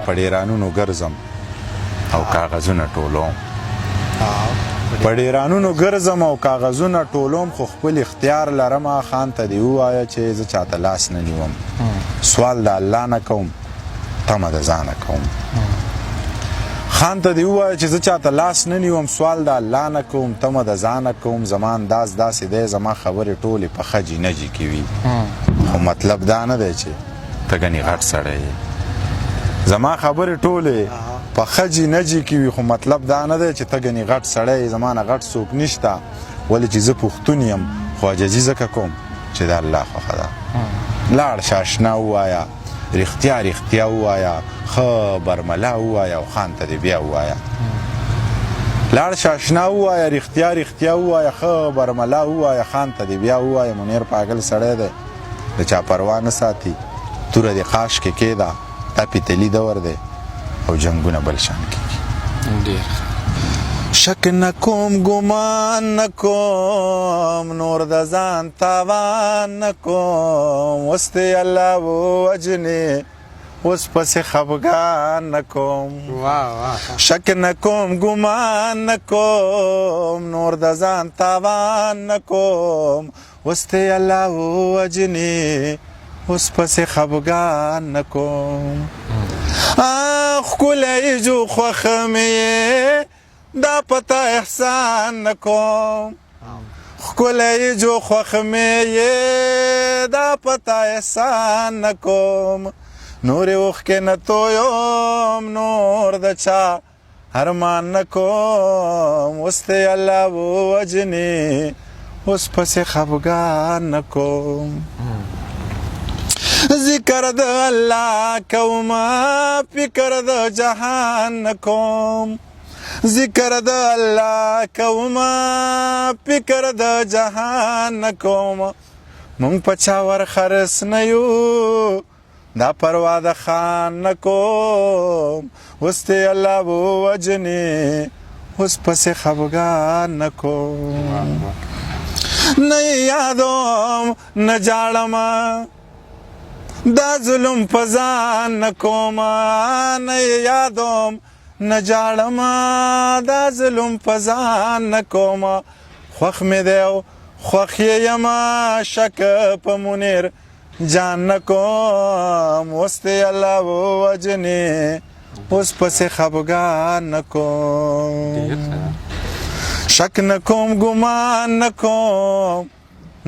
په ډیرانونو ګرځم او کاغذونه ټولوم په ډیرانونو ګرځم او کاغذونه ټولوم خو خپل اختیار لرمه خان ته دې ووایه چې زه چاته لاس نه نیوم سوال د الله نه کوم تمه د ځانه کوم خان ته دې ووایه چې زه چاته لاس نه نیوم سوال د الله نه کوم تمه د ځانه کوم زما انداز داسې دی زما خبرې ټولې په خجي نجي کې وي خو مطلب دا نه دی چې ته ګنې غټ سړی یې زما خبرې ټولې په خجي نجي کې وي خو مطلب دا نه دی چې ته ګنې غټ سړی یې زما نه غټ څوک نشته ولې چې زه پښتون یم خو عجزي ځکه کوم چې د الله خوښه ده لاړ شه اشنا ووایه رښتیا رښتیا ووایه ښه برملا ووایه او خان ته دې بیا ووایه لاړ شه اشنا ووایه رښتیا رښتیا ووایه ښه برملا ووایه خان ته دې بیا ووایه منیر پاگل سړی دی د چا پروا نه ساتي توره دې قاش کې کېده دا پیتلي دور دی او جنگونه بل شان کېږي شک نه کوم ګمان نه کوم نور د ځان تاوان نه کوم اوس دې الله ووجنې اوس پسې خفګان نه کوم شک نه کوم ګمان نه کوم نور د ځان تاوان نه کوم اوس دې الله ووجنې اوس پسې خفګان نه کوم ښکلی جو خوښه مې دا پته احسان نه کوم ښکلی جو خوښه مې دا پته احسان نه کوم نورې اوښکې نه تویم نور د چا ارمان نه کوم اوس دې الله ووجنې اوس پسې خفګان نه کوم ذکر د الله کوم فکر د جهان نه کوم ذکر د الله کوم فکر د جهان نه کوم مونږ په چا ورخرس نه یو دا پروا د خان نه کوم اوس دې الله ووجنې اوس پسې خفګان نه کوم نه یادوم نه جاړم دا ظلم په ځان نه کوم نه یادوم نه جاړم دا ظلم په ځان نه کوم خوښ مې دی او خوښ یې یم شک په منیر جان نه کوم اوس دې الله ووجنې اوس پسې خفګان نه کوم شک نه کوم ګمان نه کوم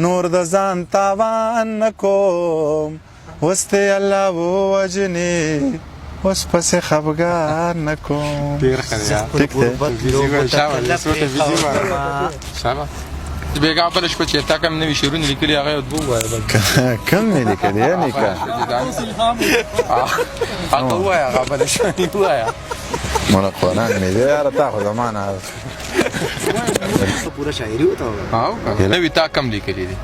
نور د ځان تاوان نه کوم اوس دې الله ووجنې اوس پسې خفګان نه کوم ټیک دی بیګا بل شپه چې تا کوم نوي شعرونه لیکلي هغه یو دوه وایه کوم مې لیکلي یعنې که هغه ووایه هغه بله شپه ووایه مونه قرآن مې دی یاره تا خو زما نه پوره شاعري وته نوي تا کم لیکلي دي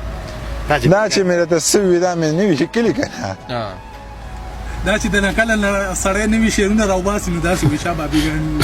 دا چې مې راته سوي دا مې نوي لیکلي که نه دا چې د نکله سړی نوي شعرونه راوباسي نو داسې وي شاه بابي ګان